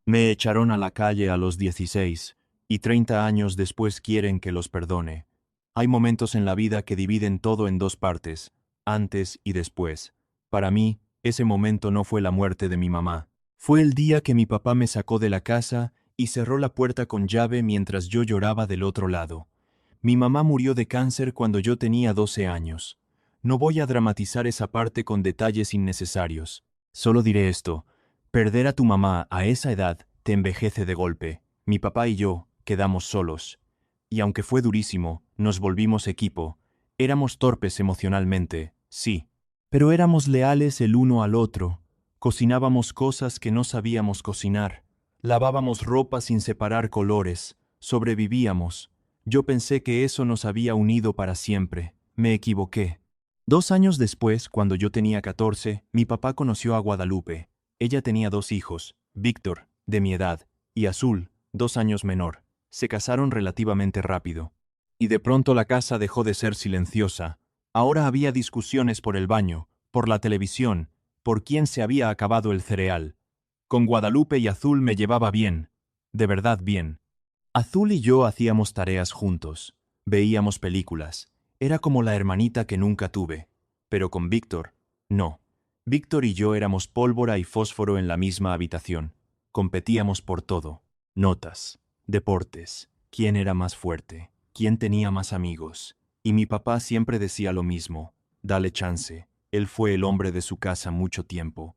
Me echaron a la calle a los 16, y 30 años después quieren que los perdone. Hay momentos en la vida que dividen todo en dos partes, antes y después. Para mí, ese momento no fue la muerte de mi mamá. Fue el día que mi papá me sacó de la casa y cerró la puerta con llave mientras yo lloraba del otro lado. Mi mamá murió de cáncer cuando yo tenía 12 años. No voy a dramatizar esa parte con detalles innecesarios. Solo diré esto. Perder a tu mamá a esa edad te envejece de golpe. Mi papá y yo quedamos solos. Y aunque fue durísimo, nos volvimos equipo. Éramos torpes emocionalmente, sí. Pero éramos leales el uno al otro. Cocinábamos cosas que no sabíamos cocinar. Lavábamos ropa sin separar colores. Sobrevivíamos. Yo pensé que eso nos había unido para siempre. Me equivoqué. 2 años después, cuando yo tenía 14, mi papá conoció a Guadalupe. Ella tenía 2 hijos, Víctor, de mi edad, y Azul, 2 años menor. Se casaron relativamente rápido. Y de pronto la casa dejó de ser silenciosa. Ahora había discusiones por el baño, por la televisión, por quién se había acabado el cereal. Con Guadalupe y Azul me llevaba bien, de verdad bien. Azul y yo hacíamos tareas juntos, veíamos películas. Era como la hermanita que nunca tuve. Pero con Víctor, no. Víctor y yo éramos pólvora y fósforo en la misma habitación. Competíamos por todo. Notas, deportes, quién era más fuerte, quién tenía más amigos. Y mi papá siempre decía lo mismo, dale chance, él fue el hombre de su casa mucho tiempo.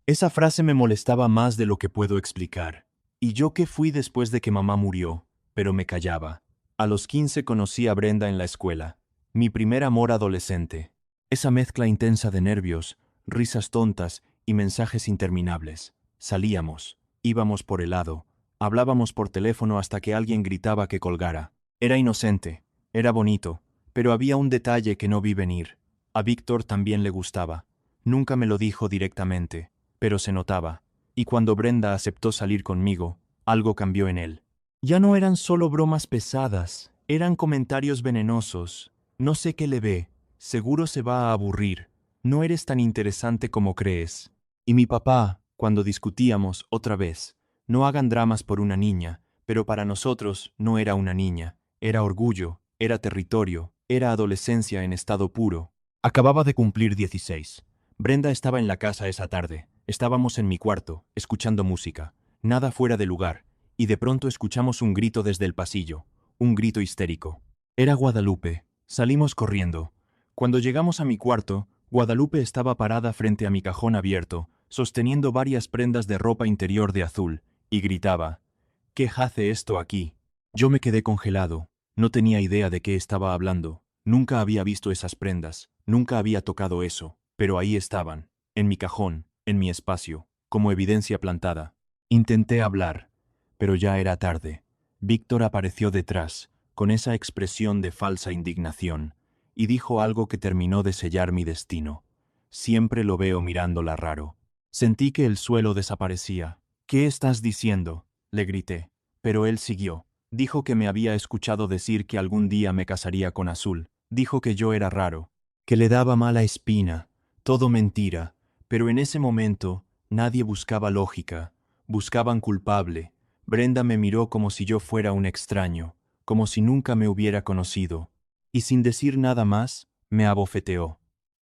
Esa frase me molestaba más de lo que puedo explicar. ¿Y yo qué fui después de que mamá murió? Pero me callaba. A los 15 conocí a Brenda en la escuela. Mi primer amor adolescente. Esa mezcla intensa de nervios, risas tontas y mensajes interminables. Salíamos, íbamos por helado, hablábamos por teléfono hasta que alguien gritaba que colgara. Era inocente, era bonito, pero había un detalle que no vi venir. A Víctor también le gustaba. Nunca me lo dijo directamente, pero se notaba. Y cuando Brenda aceptó salir conmigo, algo cambió en él. Ya no eran solo bromas pesadas, eran comentarios venenosos. No sé qué le ve, seguro se va a aburrir. No eres tan interesante como crees. Y mi papá, cuando discutíamos otra vez, no hagan dramas por una niña, pero para nosotros no era una niña, era orgullo, era territorio, era adolescencia en estado puro. Acababa de cumplir 16. Brenda estaba en la casa esa tarde. Estábamos en mi cuarto, escuchando música, nada fuera de lugar, y de pronto escuchamos un grito desde el pasillo, un grito histérico. Era Guadalupe. Salimos corriendo. Cuando llegamos a mi cuarto, Guadalupe estaba parada frente a mi cajón abierto, sosteniendo varias prendas de ropa interior de Azul, y gritaba, ¿qué hace esto aquí? Yo me quedé congelado. No tenía idea de qué estaba hablando. Nunca había visto esas prendas, nunca había tocado eso, pero ahí estaban, en mi cajón, en mi espacio, como evidencia plantada. Intenté hablar, pero ya era tarde. Víctor apareció detrás, con esa expresión de falsa indignación, y dijo algo que terminó de sellar mi destino. Siempre lo veo mirándola raro. Sentí que el suelo desaparecía. ¿Qué estás diciendo?, le grité, pero él siguió. Dijo que me había escuchado decir que algún día me casaría con Azul. Dijo que yo era raro, que le daba mala espina. Todo mentira, pero en ese momento nadie buscaba lógica, buscaban culpable. Brenda me miró como si yo fuera un extraño, como si nunca me hubiera conocido, y sin decir nada más, me abofeteó.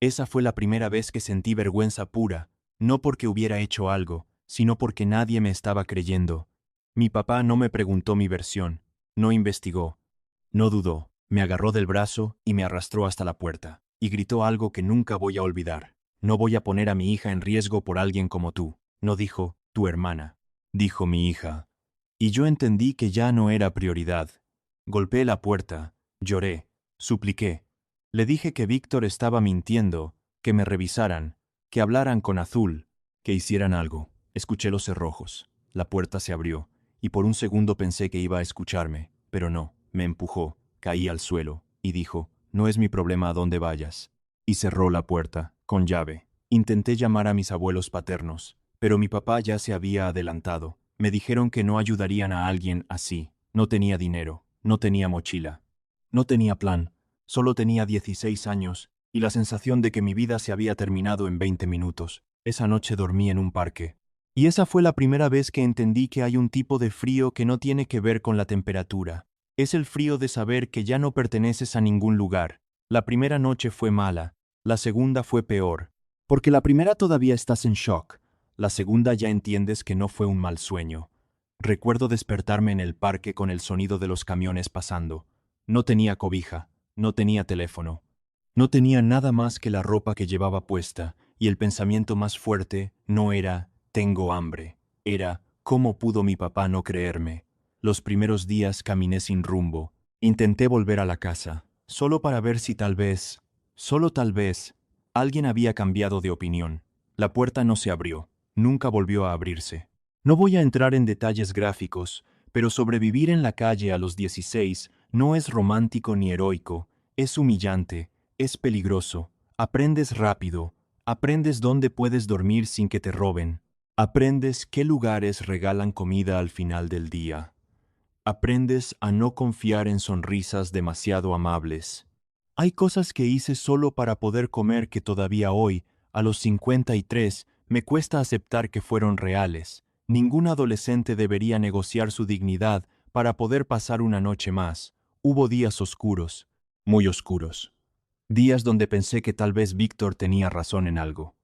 Esa fue la primera vez que sentí vergüenza pura, no porque hubiera hecho algo, sino porque nadie me estaba creyendo. Mi papá no me preguntó mi versión, no investigó, no dudó, me agarró del brazo y me arrastró hasta la puerta, y gritó algo que nunca voy a olvidar. No voy a poner a mi hija en riesgo por alguien como tú. No dijo, tu hermana. Dijo mi hija. Y yo entendí que ya no era prioridad. Golpeé la puerta, lloré, supliqué. Le dije que Víctor estaba mintiendo, que me revisaran, que hablaran con Azul, que hicieran algo. Escuché los cerrojos. La puerta se abrió, y por un segundo pensé que iba a escucharme, pero no, me empujó, caí al suelo, y dijo, no es mi problema a dónde vayas. Y cerró la puerta, con llave. Intenté llamar a mis abuelos paternos, pero mi papá ya se había adelantado. Me dijeron que no ayudarían a alguien así. No tenía dinero, no tenía mochila, no tenía plan, solo tenía 16 años y la sensación de que mi vida se había terminado en 20 minutos. Esa noche dormí en un parque. Y esa fue la primera vez que entendí que hay un tipo de frío que no tiene que ver con la temperatura. Es el frío de saber que ya no perteneces a ningún lugar. La primera noche fue mala, la segunda fue peor. Porque la primera todavía estás en shock, la segunda ya entiendes que no fue un mal sueño. Recuerdo despertarme en el parque con el sonido de los camiones pasando. No tenía cobija, no tenía teléfono. No tenía nada más que la ropa que llevaba puesta, y el pensamiento más fuerte no era «tengo hambre», era «¿cómo pudo mi papá no creerme?». Los primeros días caminé sin rumbo. Intenté volver a la casa, solo para ver si solo tal vez, alguien había cambiado de opinión. La puerta no se abrió, nunca volvió a abrirse. No voy a entrar en detalles gráficos, pero sobrevivir en la calle a los 16 no es romántico ni heroico, es humillante, es peligroso. Aprendes rápido, aprendes dónde puedes dormir sin que te roben, aprendes qué lugares regalan comida al final del día. Aprendes a no confiar en sonrisas demasiado amables. Hay cosas que hice solo para poder comer que todavía hoy, a los 53, me cuesta aceptar que fueron reales. Ningún adolescente debería negociar su dignidad para poder pasar una noche más. Hubo días oscuros, muy oscuros. Días donde pensé que tal vez Víctor tenía razón en algo.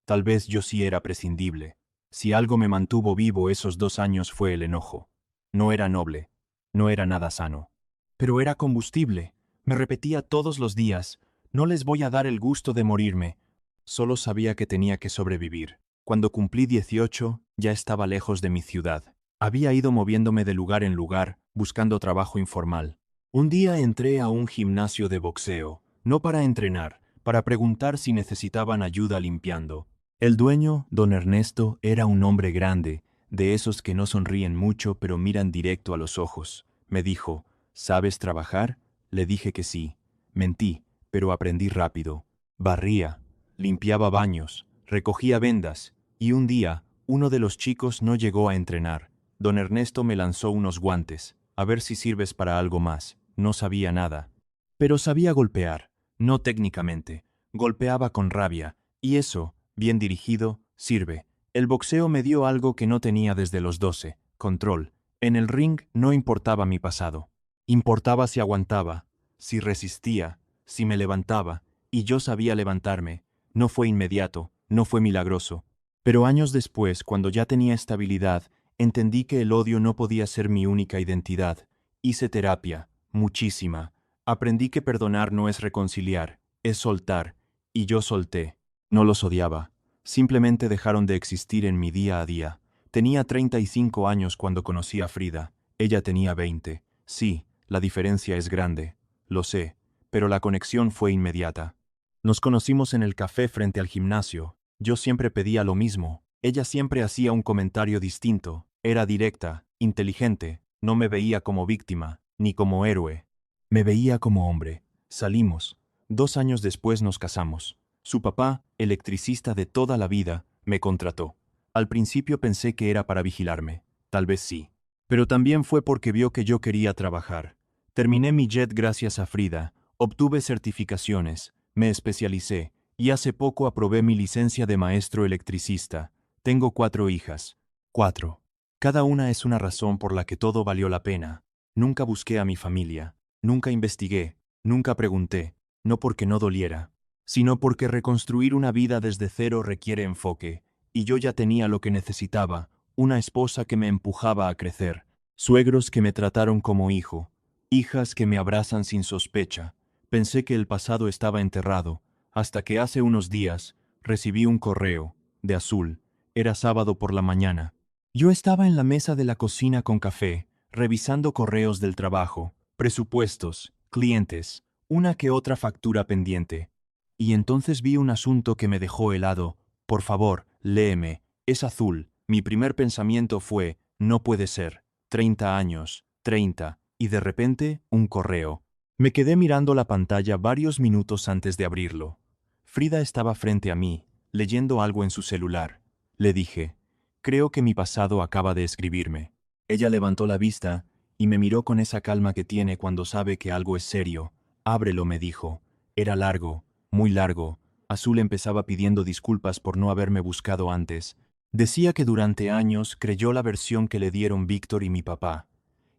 Tal vez yo sí era prescindible. Si algo me mantuvo vivo esos 2 años fue el enojo. No era noble, no era nada sano. Pero era combustible. Me repetía todos los días, no les voy a dar el gusto de morirme. Solo sabía que tenía que sobrevivir. Cuando cumplí 18, ya estaba lejos de mi ciudad. Había ido moviéndome de lugar en lugar, buscando trabajo informal. Un día entré a un gimnasio de boxeo, no para entrenar, para preguntar si necesitaban ayuda limpiando. El dueño, don Ernesto, era un hombre grande, de esos que no sonríen mucho pero miran directo a los ojos. Me dijo, ¿sabes trabajar? Le dije que sí. Mentí, pero aprendí rápido. Barría, limpiaba baños, recogía vendas, y un día, uno de los chicos no llegó a entrenar. Don Ernesto me lanzó unos guantes, a ver si sirves para algo más. No sabía nada. Pero sabía golpear, no técnicamente. Golpeaba con rabia, y eso, bien dirigido, sirve. El boxeo me dio algo que no tenía desde los 12, control. En el ring no importaba mi pasado. Importaba si aguantaba, si resistía, si me levantaba, y yo sabía levantarme. No fue inmediato, no fue milagroso. Pero años después, cuando ya tenía estabilidad, entendí que el odio no podía ser mi única identidad. Hice terapia, muchísima. Aprendí que perdonar no es reconciliar, es soltar, y yo solté. No los odiaba. Simplemente dejaron de existir en mi día a día. Tenía 35 años cuando conocí a Frida. Ella tenía 20. Sí, la diferencia es grande. Lo sé, pero la conexión fue inmediata. Nos conocimos en el café frente al gimnasio. Yo siempre pedía lo mismo. Ella siempre hacía un comentario distinto. Era directa, inteligente. No me veía como víctima, ni como héroe. Me veía como hombre. Salimos. 2 años después nos casamos. Su papá, electricista de toda la vida, me contrató. Al principio pensé que era para vigilarme. Tal vez sí. Pero también fue porque vio que yo quería trabajar. Terminé mi jet gracias a Frida, obtuve certificaciones, me especialicé, y hace poco aprobé mi licencia de maestro electricista. Tengo 4 hijas. 4. Cada una es una razón por la que todo valió la pena. Nunca busqué a mi familia, nunca investigué, nunca pregunté, no porque no doliera, sino porque reconstruir una vida desde cero requiere enfoque, y yo ya tenía lo que necesitaba, una esposa que me empujaba a crecer, suegros que me trataron como hijo, hijas que me abrazan sin sospecha. Pensé que el pasado estaba enterrado, hasta que hace unos días recibí un correo, de azul. Era sábado por la mañana. Yo estaba en la mesa de la cocina con café, revisando correos del trabajo, presupuestos, clientes, una que otra factura pendiente. Y entonces vi un asunto que me dejó helado. Por favor, léeme, es azul. Mi primer pensamiento fue, no puede ser. 30 años, 30, y de repente, un correo. Me quedé mirando la pantalla varios minutos antes de abrirlo. Frida estaba frente a mí, leyendo algo en su celular. Le dije, creo que mi pasado acaba de escribirme. Ella levantó la vista y me miró con esa calma que tiene cuando sabe que algo es serio. Ábrelo, me dijo. Era largo, muy largo. Azul empezaba pidiendo disculpas por no haberme buscado antes. Decía que durante años creyó la versión que le dieron Víctor y mi papá,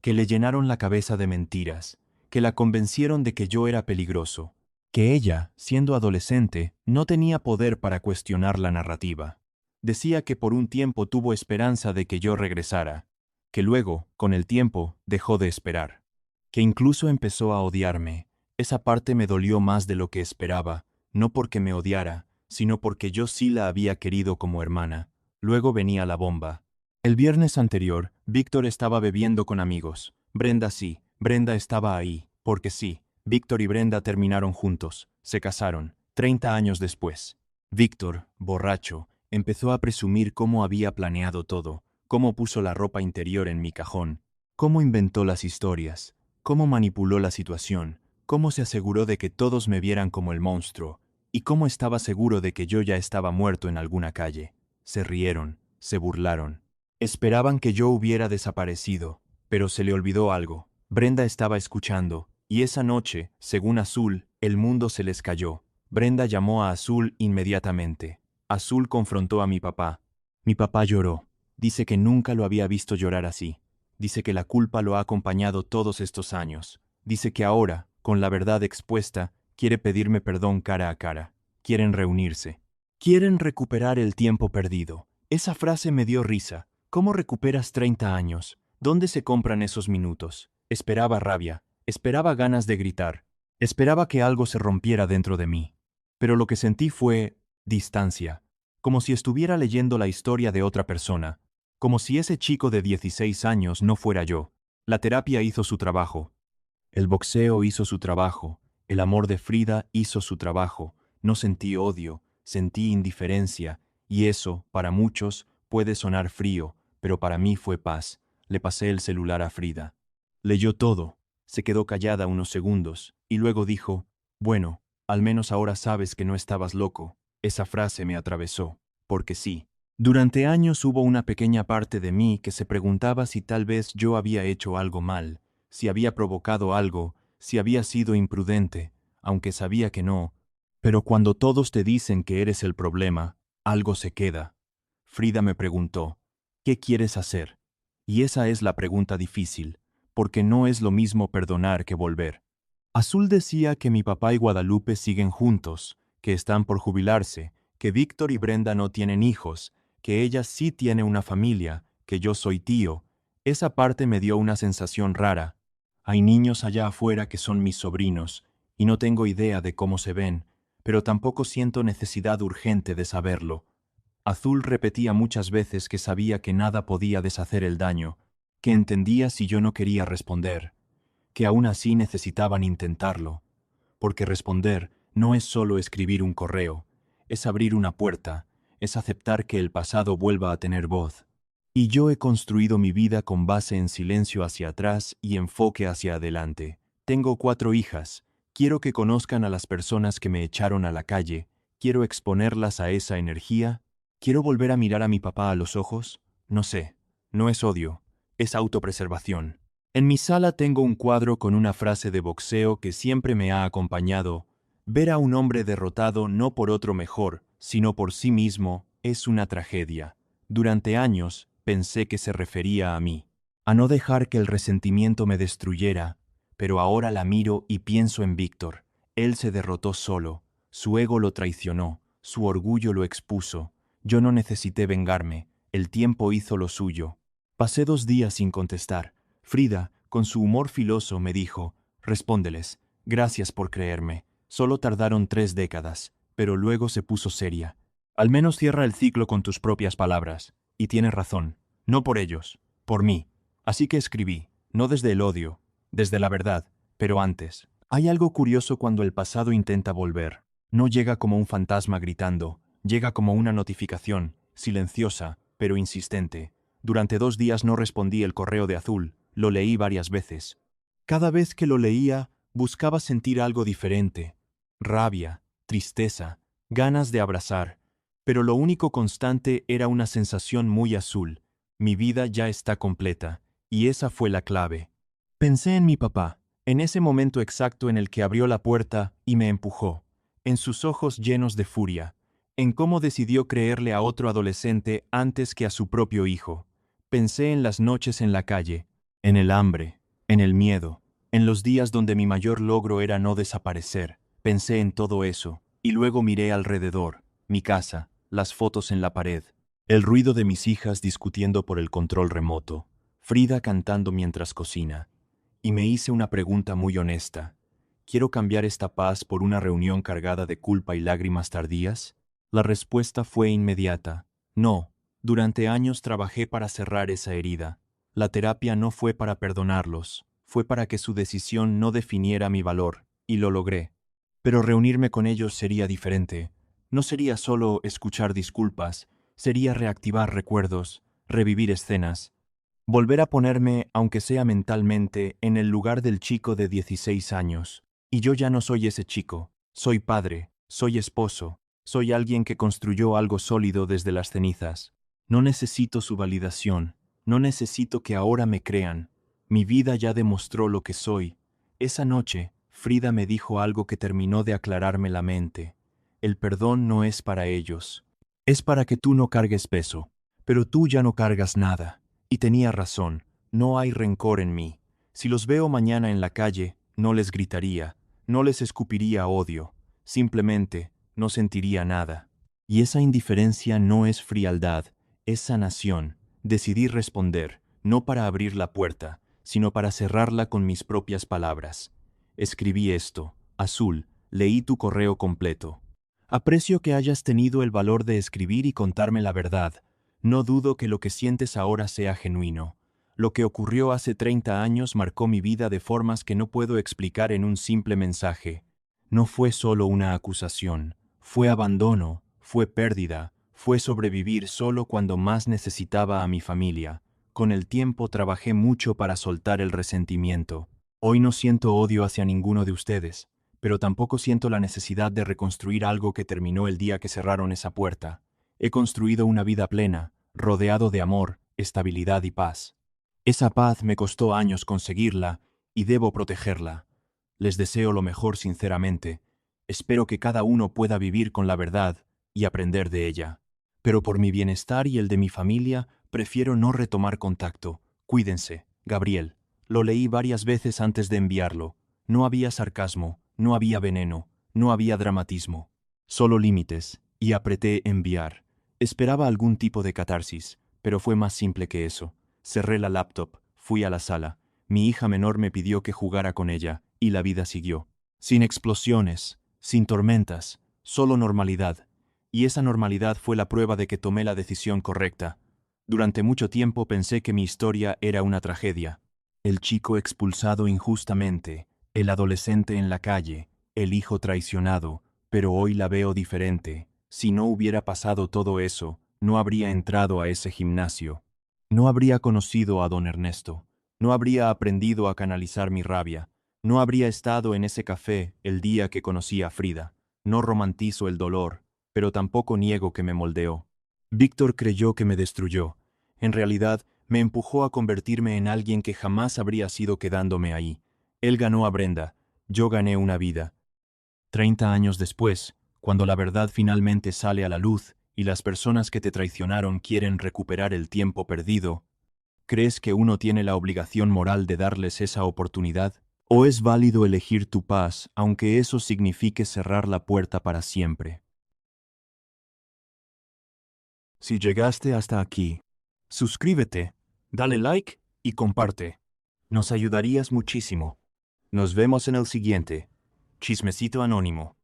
que le llenaron la cabeza de mentiras, que la convencieron de que yo era peligroso, que ella, siendo adolescente, no tenía poder para cuestionar la narrativa. Decía que por un tiempo tuvo esperanza de que yo regresara, que luego, con el tiempo, dejó de esperar, que incluso empezó a odiarme. Esa parte me dolió más de lo que esperaba, no porque me odiara, sino porque yo sí la había querido como hermana. Luego venía la bomba. El viernes anterior, Víctor estaba bebiendo con amigos. Brenda sí, Brenda estaba ahí, porque sí, Víctor y Brenda terminaron juntos, se casaron, 30 años después. Víctor, borracho, empezó a presumir cómo había planeado todo, cómo puso la ropa interior en mi cajón, cómo inventó las historias, cómo manipuló la situación, cómo se aseguró de que todos me vieran como el monstruo, y cómo estaba seguro de que yo ya estaba muerto en alguna calle. Se rieron, se burlaron. Esperaban que yo hubiera desaparecido, pero se le olvidó algo. Brenda estaba escuchando, y esa noche, según Azul, el mundo se les cayó. Brenda llamó a Azul inmediatamente. Azul confrontó a mi papá. Mi papá lloró. Dice que nunca lo había visto llorar así. Dice que la culpa lo ha acompañado todos estos años. Dice que ahora, con la verdad expuesta, quiere pedirme perdón cara a cara. Quieren reunirse. Quieren recuperar el tiempo perdido. Esa frase me dio risa. ¿Cómo recuperas 30 años? ¿Dónde se compran esos minutos? Esperaba rabia, esperaba ganas de gritar, esperaba que algo se rompiera dentro de mí. Pero lo que sentí fue distancia, como si estuviera leyendo la historia de otra persona, como si ese chico de 16 años no fuera yo. La terapia hizo su trabajo, el boxeo hizo su trabajo, el amor de Frida hizo su trabajo. No sentí odio, sentí indiferencia, y eso, para muchos, puede sonar frío, pero para mí fue paz. Le pasé el celular a Frida. Leyó todo, se quedó callada unos segundos, y luego dijo, bueno, al menos ahora sabes que no estabas loco. Esa frase me atravesó, porque sí. Durante años hubo una pequeña parte de mí que se preguntaba si tal vez yo había hecho algo mal, si había provocado algo, si había sido imprudente, aunque sabía que no. Pero cuando todos te dicen que eres el problema, algo se queda. Frida me preguntó, ¿qué quieres hacer? Y esa es la pregunta difícil, porque no es lo mismo perdonar que volver. Azul decía que mi papá y Guadalupe siguen juntos, que están por jubilarse, que Víctor y Brenda no tienen hijos, que ella sí tiene una familia, que yo soy tío. Esa parte me dio una sensación rara. Hay niños allá afuera que son mis sobrinos, y no tengo idea de cómo se ven, pero tampoco siento necesidad urgente de saberlo. Azul repetía muchas veces que sabía que nada podía deshacer el daño, que entendía si yo no quería responder, que aún así necesitaban intentarlo, porque responder no es solo escribir un correo, es abrir una puerta, es aceptar que el pasado vuelva a tener voz. Y yo he construido mi vida con base en silencio hacia atrás y enfoque hacia adelante. Tengo 4 hijas, quiero que conozcan a las personas que me echaron a la calle, quiero exponerlas a esa energía, quiero volver a mirar a mi papá a los ojos, no sé, no es odio, es autopreservación. En mi sala tengo un cuadro con una frase de boxeo que siempre me ha acompañado: ver a un hombre derrotado no por otro mejor, sino por sí mismo, es una tragedia. Durante años pensé que se refería a mí, a no dejar que el resentimiento me destruyera, pero ahora la miro y pienso en Víctor. Él se derrotó solo, su ego lo traicionó, su orgullo lo expuso. Yo no necesité vengarme, el tiempo hizo lo suyo. Pasé 2 días sin contestar. Frida, con su humor filoso, me dijo, respóndeles, gracias por creerme. Solo tardaron 3 décadas, pero luego se puso seria. Al menos cierra el ciclo con tus propias palabras. Y tienes razón, no por ellos, por mí. Así que escribí, no desde el odio, desde la verdad, pero antes. Hay algo curioso cuando el pasado intenta volver. No llega como un fantasma gritando, llega como una notificación, silenciosa, pero insistente. Durante 2 días no respondí el correo de Azul, lo leí varias veces. Cada vez que lo leía, buscaba sentir algo diferente. Rabia, tristeza, ganas de abrazar. Pero lo único constante era una sensación muy azul. Mi vida ya está completa, y esa fue la clave. Pensé en mi papá, en ese momento exacto en el que abrió la puerta y me empujó, en sus ojos llenos de furia, en cómo decidió creerle a otro adolescente antes que a su propio hijo. Pensé en las noches en la calle, en el hambre, en el miedo, en los días donde mi mayor logro era no desaparecer. Pensé en todo eso, y luego miré alrededor, mi casa, las fotos en la pared, el ruido de mis hijas discutiendo por el control remoto, Frida cantando mientras cocina, y me hice una pregunta muy honesta. ¿Quiero cambiar esta paz por una reunión cargada de culpa y lágrimas tardías? La respuesta fue inmediata. No. Durante años trabajé para cerrar esa herida. La terapia no fue para perdonarlos, fue para que su decisión no definiera mi valor, y lo logré. Pero reunirme con ellos sería diferente. No sería solo escuchar disculpas, sería reactivar recuerdos, revivir escenas, volver a ponerme, aunque sea mentalmente, en el lugar del chico de 16 años. Y yo ya no soy ese chico, soy padre, soy esposo, soy alguien que construyó algo sólido desde las cenizas. No necesito su validación, no necesito que ahora me crean. Mi vida ya demostró lo que soy. Esa noche, Frida me dijo algo que terminó de aclararme la mente. El perdón no es para ellos. Es para que tú no cargues peso. Pero tú ya no cargas nada. Y tenía razón, no hay rencor en mí. Si los veo mañana en la calle, no les gritaría, no les escupiría odio. Simplemente, no sentiría nada. Y esa indiferencia no es frialdad, es sanación. Decidí responder, no para abrir la puerta, sino para cerrarla con mis propias palabras. Escribí esto, Azul, leí tu correo completo. Aprecio que hayas tenido el valor de escribir y contarme la verdad. No dudo que lo que sientes ahora sea genuino. Lo que ocurrió hace 30 años marcó mi vida de formas que no puedo explicar en un simple mensaje. No fue solo una acusación, fue abandono, fue pérdida, fue sobrevivir solo cuando más necesitaba a mi familia. Con el tiempo trabajé mucho para soltar el resentimiento. Hoy no siento odio hacia ninguno de ustedes, pero tampoco siento la necesidad de reconstruir algo que terminó el día que cerraron esa puerta. He construido una vida plena, rodeado de amor, estabilidad y paz. Esa paz me costó años conseguirla y debo protegerla. Les deseo lo mejor sinceramente. Espero que cada uno pueda vivir con la verdad y aprender de ella. Pero por mi bienestar y el de mi familia, prefiero no retomar contacto. Cuídense, Gabriel. Lo leí varias veces antes de enviarlo. No había sarcasmo, no había veneno, no había dramatismo. Solo límites, y apreté enviar. Esperaba algún tipo de catarsis, pero fue más simple que eso. Cerré la laptop, fui a la sala. Mi hija menor me pidió que jugara con ella, y la vida siguió. Sin explosiones, sin tormentas, solo normalidad. Y esa normalidad fue la prueba de que tomé la decisión correcta. Durante mucho tiempo pensé que mi historia era una tragedia. El chico expulsado injustamente, el adolescente en la calle, el hijo traicionado, pero hoy la veo diferente. Si no hubiera pasado todo eso, no habría entrado a ese gimnasio. No habría conocido a don Ernesto. No habría aprendido a canalizar mi rabia. No habría estado en ese café el día que conocí a Frida. No romantizo el dolor, pero tampoco niego que me moldeó. Víctor creyó que me destruyó. En realidad, me empujó a convertirme en alguien que jamás habría sido quedándome ahí. Él ganó a Brenda, yo gané una vida. 30 años después, cuando la verdad finalmente sale a la luz y las personas que te traicionaron quieren recuperar el tiempo perdido, ¿crees que uno tiene la obligación moral de darles esa oportunidad? ¿O es válido elegir tu paz, aunque eso signifique cerrar la puerta para siempre? Si llegaste hasta aquí, suscríbete, dale like y comparte. Nos ayudarías muchísimo. Nos vemos en el siguiente. Chismecito Anónimo.